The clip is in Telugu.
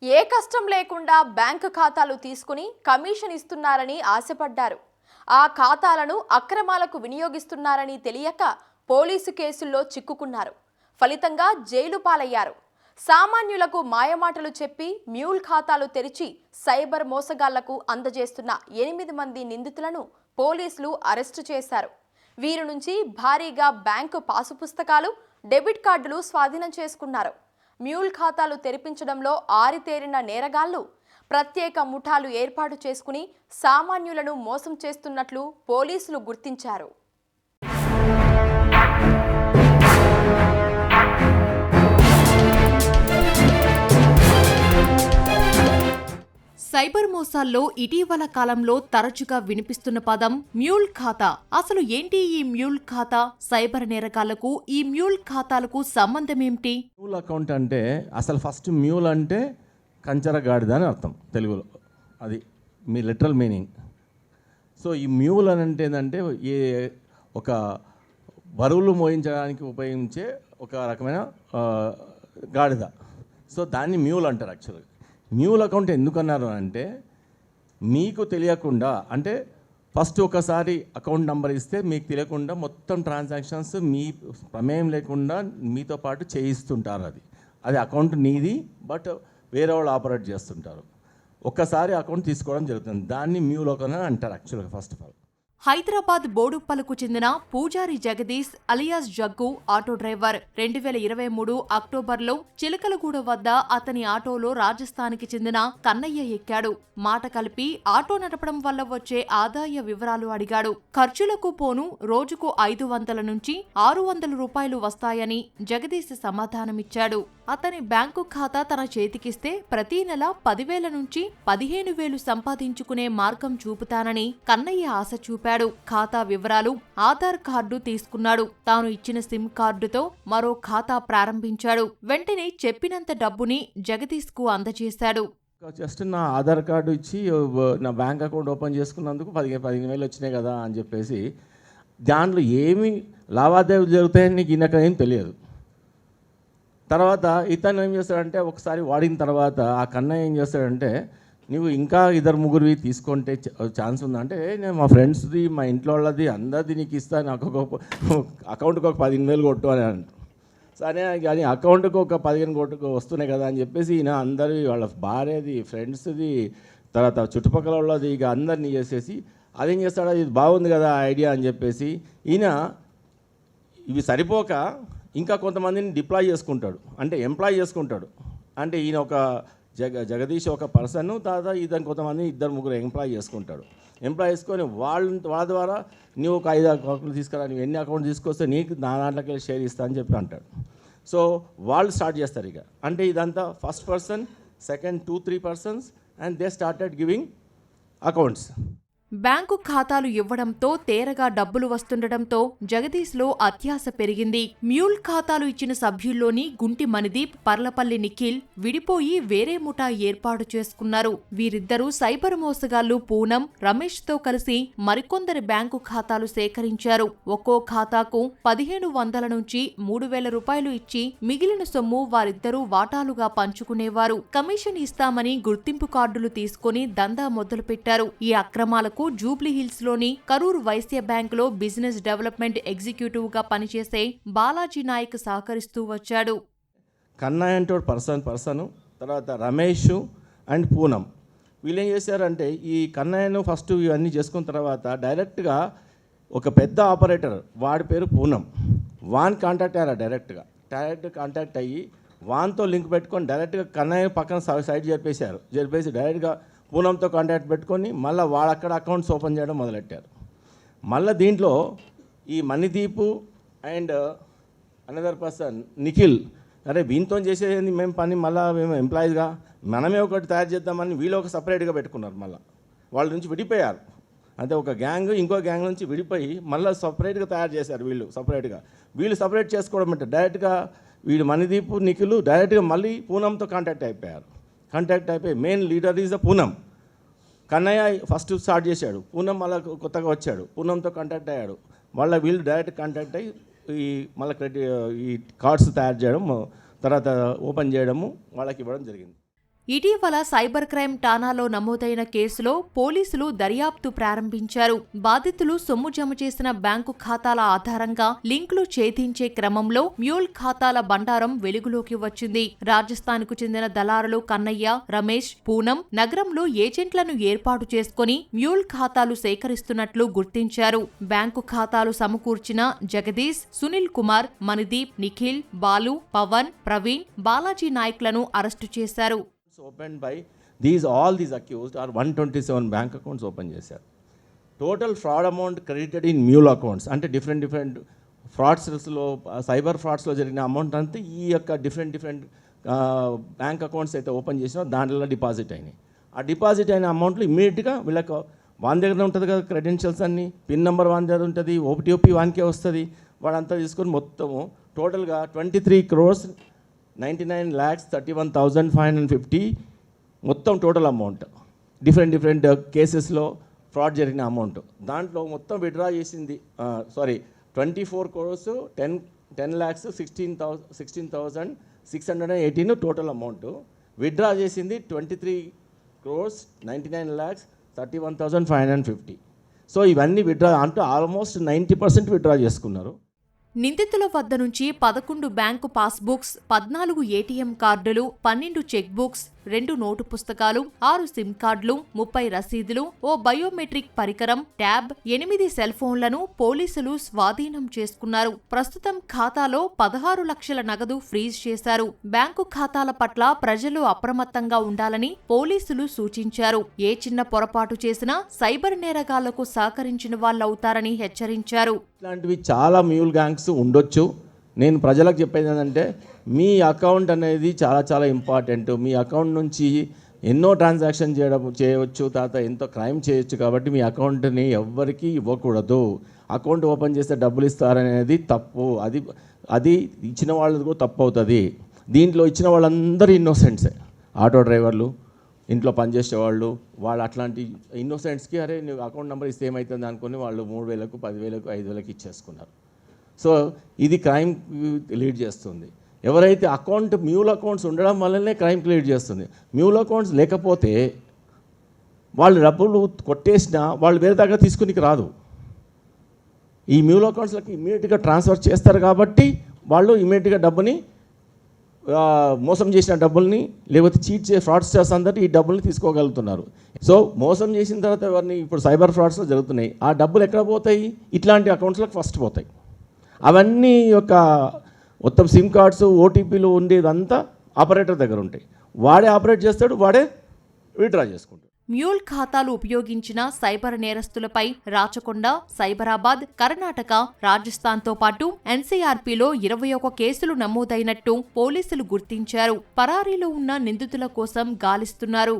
ఏ కష్టం లేకుండా బ్యాంకు ఖాతాలు తీసుకుని కమిషన్ ఇస్తున్నారని ఆశపడ్డారు. ఆ ఖాతాలను అక్రమాలకు వినియోగిస్తున్నారని తెలియక పోలీసు కేసుల్లో చిక్కుకున్నారు. ఫలితంగా జైలు పాలయ్యారు. సామాన్యులకు మాయమాటలు చెప్పి మ్యూల్ ఖాతాలు తెరిచి సైబర్ మోసగాళ్లకు అందజేస్తున్న 8 మంది నిందితులను పోలీసులు అరెస్టు చేశారు. వీరి నుంచి భారీగా బ్యాంకు పాసు పుస్తకాలు, డెబిట్ కార్డులు స్వాధీనం చేసుకున్నారు. మ్యూల్ ఖాతాలు తెరిపించడంలో ఆరితేరిన నేరగాళ్లు ప్రత్యేక ముఠాలు ఏర్పాటు చేసుకుని సామాన్యులను మోసం చేస్తున్నట్లు పోలీసులు గుర్తించారు. సైబర్ మోసాల్లో ఇటీవల కాలంలో తరచుగా వినిపిస్తున్న పదం మ్యూల్ ఖాతా. అసలు ఏంటి ఈ మ్యూల్ ఖాతా? సైబర్ నేరగాళ్లకు ఈ మ్యూల్ ఖాతాలకు సంబంధం ఏమిటి? మ్యూల్ అకౌంట్ అంటే అసలు ఫస్ట్ మ్యూల్ అంటే కంచరగాడిద అని అర్థం తెలుగులో. అది మీ లిటరల్ మీనింగ్. సో ఈ మ్యూల్ అని అంటే ఏంటంటే ఒక బరువులు మోయించడానికి ఉపయోగించే ఒక రకమైన గాడిద. సో దాన్ని మ్యూల్ అంటారు. యాక్చువల్గా మ్యూల్ అకౌంట్ ఎందుకన్నారు అంటే మీకు తెలియకుండా, అంటే ఫస్ట్ ఒకసారి అకౌంట్ నెంబర్ ఇస్తే మీకు తెలియకుండా మొత్తం ట్రాన్సాక్షన్స్ మీ ప్రమేయం లేకుండా మీతో పాటు చేయిస్తుంటారు. అది అకౌంట్ నీది, బట్ వేరే వాళ్ళు ఆపరేట్ చేస్తుంటారు. ఒక్కసారి అకౌంట్ తీసుకోవడం జరుగుతుంది. దాన్ని మ్యూల్ అకౌంట్ అంటారు యాక్చువల్గా. ఫస్ట్ ఆఫ్ ఆల్ హైదరాబాద్ బోడుప్పలకు చెందిన Pujari Jagadish alias Jaggu auto driver 2023 అక్టోబర్లో చిలకలగూడ వద్ద అతని ఆటోలో రాజస్థాన్కి చెందిన కన్నయ్య ఎక్కాడు. మాట కలిపి ఆటో నడపడం వల్ల వచ్చే ఆదాయ వివరాలు అడిగాడు. ఖర్చులకు పోను రోజుకు 500 నుంచి 600 రూపాయలు వస్తాయని జగదీష్ సమాధానమిచ్చాడు. అతని బ్యాంకు ఖాతా తన చేతికిస్తే ప్రతి నెల 10,000 నుంచి 15,000 సంపాదించుకునే మార్గం చూపుతానని కన్నయ్య ఆశ చూపాడు. ఖాతా వివరాలు, ఆధార్ కార్డు తీసుకున్నాడు. తాను ఇచ్చిన సిమ్ కార్డుతో మరో ఖాతా ప్రారంభించాడు. వెంటనే చెప్పినంత డబ్బుని జగదీష్ కు అందజేశాడు. జస్ట్ నా ఆధార్ కార్డు ఇచ్చి నా బ్యాంక్ అకౌంట్ ఓపెన్ చేసుకున్నందుకు 15,000 వచ్చినాయి కదా అని చెప్పేసి, దాంట్లో ఏమి లావాదేవీలు జరుగుతాయని నీకు ఏం తెలియదు. తర్వాత ఇతను ఏం చేస్తాడంటే, ఒకసారి వాడిన తర్వాత ఆ కన్నయ్య ఏం చేస్తాడంటే, నువ్వు ఇంకా 2-3 తీసుకుంటే ఛాన్స్ ఉందంటే, నేను మా ఫ్రెండ్స్ది, మా ఇంట్లో వాళ్ళది, అందరిది నీకు ఇస్తాను, నాకు ఒక అకౌంట్కి ఒక 15,000 కొట్టు అని అంటారు. సరే కానీ అకౌంట్కి ఒక 15 కొట్టుకు వస్తున్నాయి కదా అని చెప్పేసి ఈయన అందరి వాళ్ళ భార్యది, ఫ్రెండ్స్ది, తర్వాత చుట్టుపక్కల వాళ్ళది, ఇక అందరినీ చేసేసి అదేం చేస్తాడు, ఇది బాగుంది కదా ఐడియా అని చెప్పేసి ఈయన ఇవి సరిపోక ఇంకా కొంతమందిని డిప్లాయ్ చేసుకుంటాడు, అంటే ఎంప్లాయ్ చేసుకుంటాడు. అంటే ఈయన ఒక జగదీష్ ఒక పర్సన్, తర్వాత ఇతను కొంతమంది 2-3 ఎంప్లాయ్ చేసుకుంటాడు. ఎంప్లాయ్ చేసుకొని వాళ్ళ ద్వారా నువ్వు ఒక 5 అకౌంట్లు తీసుకురా, నువ్వు ఎన్ని అకౌంట్ తీసుకొస్తే నీకు నా దాంట్లోకి షేర్ ఇస్తా అని చెప్పి అంటాడు. సో వాళ్ళు స్టార్ట్ చేస్తారు ఇక. అంటే ఇదంతా first person, second 2-3 persons, and they started giving accounts. Bank ఖాతాలు ఇవ్వడంతో తేరగా డబ్బులు వస్తుండటంతో జగదీష్లో అత్యాశ పెరిగింది. మ్యూల్ ఖాతాలు ఇచ్చిన సభ్యుల్లోని గుంటి మణిదీప్, పర్లపల్లి నిఖిల్ విడిపోయి వేరే ముఠా ఏర్పాటు చేసుకున్నారు. వీరిద్దరూ సైబర్ మోసగాళ్లు పూనం, రమేష్ తో కలిసి మరికొందరి బ్యాంకు ఖాతాలు సేకరించారు. ఒక్కో ఖాతాకు 1,500 నుంచి 3,000 రూపాయలు ఇచ్చి మిగిలిన సొమ్ము వారిద్దరూ వాటాలుగా పంచుకునేవారు. కమిషన్ ఇస్తామని గుర్తింపు కార్డులు తీసుకుని దందా మొదలుపెట్టారు. ఈ అక్రమాలకు జూబ్లీ హిల్స్ లోని కరూర్ వైశ్య బ్యాంక్ లో బిజినెస్ డెవలప్మెంట్ ఎగ్జిక్యూటివ్ గా పనిచేసే బాలాజీ నాయక్ సహకరిస్తూ వచ్చాడు. కన్నయ్య అంటే పర్సన్, తర్వాత రమేష్ అండ్ పూనం వీళ్ళు ఏం చేశారంటే, ఈ కన్నయ్యను ఫస్ట్ ఇవన్నీ చేసుకున్న తర్వాత డైరెక్ట్గా ఒక పెద్ద ఆపరేటర్, వాడి పేరు పూనం, వాన్ కాంటాక్ట్ అయ్యారు. డైరెక్ట్ కాంటాక్ట్ అయ్యి వాన్తో లింక్ పెట్టుకొని డైరెక్ట్గా కన్నయ్య పక్కన సైడ్ జరిపేసి డైరెక్ట్గా పూనంతో కాంటాక్ట్ పెట్టుకొని మళ్ళీ వాళ్ళక్కడ అకౌంట్స్ ఓపెన్ చేయడం మొదలెట్టారు. మళ్ళీ దీంట్లో ఈ మణిదీపు అండ్ అనదర్ పర్సన్ నిఖిల్, అరే వీంతో చేసేది మేము పని, మళ్ళీ మేము ఎంప్లాయీస్గా మనమే ఒకటి తయారు చేద్దామని వీళ్ళు ఒక సపరేట్గా పెట్టుకున్నారు. మళ్ళీ వాళ్ళ నుంచి విడిపోయారు. అంటే ఒక గ్యాంగ్ ఇంకో గ్యాంగ్ నుంచి విడిపోయి మళ్ళీ సపరేట్గా తయారు చేశారు. వీళ్ళు సపరేట్ చేసుకోవడం అంటే డైరెక్ట్గా వీడు మణిదీపు, నిఖిల్ డైరెక్ట్గా మళ్ళీ పూనంతో కాంటాక్ట్ అయిపోయి main leader is the Poonam. Kannayya first start చేశాడు, పూనం మళ్ళీ కొత్తగా వచ్చాడు, పూనంతో కాంటాక్ట్ అయ్యాడు. మళ్ళీ వీళ్ళు డైరెక్ట్ కాంటాక్ట్ అయ్యి ఈ కార్డ్స్ తయారు చేయడం, తర్వాత ఓపెన్ చేయడము వాళ్ళకి ఇవ్వడం జరిగింది. ఇటీవల సైబర్ క్రైమ్ ఠాణాలో నమోదైన కేసులో పోలీసులు దర్యాప్తు ప్రారంభించారు. బాధితులు సొమ్ము జమ చేసిన బ్యాంకు ఖాతాల ఆధారంగా లింకులు ఛేదించే క్రమంలో మ్యూల్ ఖాతాల బండారం వెలుగులోకి వచ్చింది. రాజస్థాన్కు చెందిన దళారులు కన్నయ్య, రమేష్, పూనం నగరంలో ఏజెంట్లను ఏర్పాటు చేసుకుని మ్యూల్ ఖాతాలు సేకరిస్తున్నట్లు గుర్తించారు. బ్యాంకు ఖాతాలు సమకూర్చిన జగదీష్, సునీల్ కుమార్, మణిదీప్, నిఖిల్, బాలు, పవన్, ప్రవీణ్, బాలాజీ నాయక్లను అరెస్టు చేశారు. Opened by all these accused are 127 bank accounts open చేశారు. Total fraud amount credited in mule accounts అంటే డిఫరెంట్ ఫ్రాడ్స్లో సైబర్ ఫ్రాడ్స్లో జరిగిన అమౌంట్ అంతా ఈ యొక్క డిఫరెంట్ బ్యాంక్ అకౌంట్స్ అయితే ఓపెన్ చేసినా దాంట్లో డిపాజిట్ అయినాయి. ఆ డిపాజిట్ అయిన అమౌంట్లు ఇమ్మీడియట్గా వీళ్ళకి వాని దగ్గర ఉంటుంది కదా, క్రెడెన్షియల్స్ అన్ని, పిన్ నెంబర్ వాని దగ్గర ఉంటుంది, ఓటీపీ వానికే వస్తుంది. వాడంతా తీసుకొని మొత్తము టోటల్గా 23,99,31,550 మొత్తం టోటల్ అమౌంట్ డిఫరెంట్ కేసెస్లో ఫ్రాడ్ జరిగిన అమౌంట్. దాంట్లో మొత్తం విత్డ్రా చేసింది 24 crores 10,16,618 టోటల్ అమౌంట్. విత్డ్రా చేసింది 23,99,31,550. సో ఇవన్నీ విత్డ్రా అంటే ఆల్మోస్ట్ 90% విత్డ్రా చేసుకున్నారు. నిందితుల వద్ద నుంచి 11 బ్యాంకు పాస్బుక్స్, 14 ఏటీఎం కార్డులు, 12 చెక్ బుక్స్, 2 నోటు పుస్తకాలు, 6 సిమ్ కార్డులు, 30 రసీదులు, ఓ బయోమెట్రిక్ పరికరం, ట్యాబ్, 8 సెల్ ఫోన్లను పోలీసులు స్వాధీనం చేసుకున్నారు. ప్రస్తుతం ఖాతాలో 16 లక్షల నగదు ఫ్రీజ్ చేశారు. బ్యాంకు ఖాతాల పట్ల ప్రజలు అప్రమత్తంగా ఉండాలని పోలీసులు సూచించారు. ఏ చిన్న పొరపాటు చేసినా సైబర్ నేరగాళ్లకు సహకరించిన వాళ్ళవుతారని హెచ్చరించారు. ఇట్లాంటివి చాలా మ్యూల్ గ్యాంగ్స్ ఉండొచ్చు. నేను ప్రజలకు చెప్పేది ఏంటంటే, మీ అకౌంట్ అనేది చాలా ఇంపార్టెంట్. మీ అకౌంట్ నుంచి ఎన్నో ట్రాన్సాక్షన్ చేయవచ్చు, తర్వాత ఎంతో క్రైమ్ చేయొచ్చు. కాబట్టి మీ అకౌంట్ని ఎవ్వరికీ ఇవ్వకూడదు. అకౌంట్ ఓపెన్ చేస్తే డబ్బులు ఇస్తారనేది తప్పు. అది ఇచ్చిన వాళ్ళది కూడా తప్పు అవుతుంది. దీంట్లో ఇచ్చిన వాళ్ళందరూ ఇన్నోసెంట్సే. ఆటో డ్రైవర్లు, ఇంట్లో పనిచేసేవాళ్ళు, వాళ్ళు అట్లాంటి ఇన్నోసెంట్స్కి అరే నువ్వు అకౌంట్ నెంబర్ ఇస్తే ఏమవుతుంది అనుకుని వాళ్ళు 3,000, 10,000, 5,000 ఇచ్చేసుకున్నారు. సో ఇది క్రైమ్ లీడ్ చేస్తుంది. ఎవరైతే మ్యూల్ అకౌంట్స్ ఉండడం వల్లనే క్రైమ్కి లీడ్ చేస్తుంది. మ్యూల్ అకౌంట్స్ లేకపోతే వాళ్ళు డబ్బులు కొట్టేసినా వాళ్ళు వేరే దగ్గర తీసుకునికి రాదు. ఈ మ్యూల్ అకౌంట్స్లకి ఇమ్మీడియట్గా ట్రాన్స్ఫర్ చేస్తారు కాబట్టి వాళ్ళు ఇమ్మీడియట్గా డబ్బుని మోసం చేసిన డబ్బుల్ని లేకపోతే ఫ్రాడ్స్టర్స్ అందరూ ఈ డబ్బుల్ని తీసుకోగలుగుతున్నారు. సో మోసం చేసిన తర్వాత ఎవరిని ఇప్పుడు సైబర్ ఫ్రాడ్స్లో జరుగుతున్నాయి. ఆ డబ్బులు ఎక్కడ పోతాయి? ఇట్లాంటి అకౌంట్స్లకు ఫస్ట్ పోతాయి. అవన్నీ మొత్తం సిమ్ కార్డ్స్, ఓటీపీలు ఉండేదంతా ఆపరేటర్ దగ్గర ఉంటాయి. వాడే ఆపరేట్ చేస్తాడు, వాడే విత్డ్రా చేసుకుంటాడు. మ్యూల్ ఖాతాలు ఉపయోగించిన సైబర్ నేరస్తులపై రాచకొండ, సైబరాబాద్, కర్ణాటక, రాజస్థాన్తో పాటు ఎన్సీఆర్పీలో 21 కేసులు నమోదైనట్టు పోలీసులు గుర్తించారు. పరారీలో ఉన్న నిందితుల కోసం గాలిస్తున్నారు.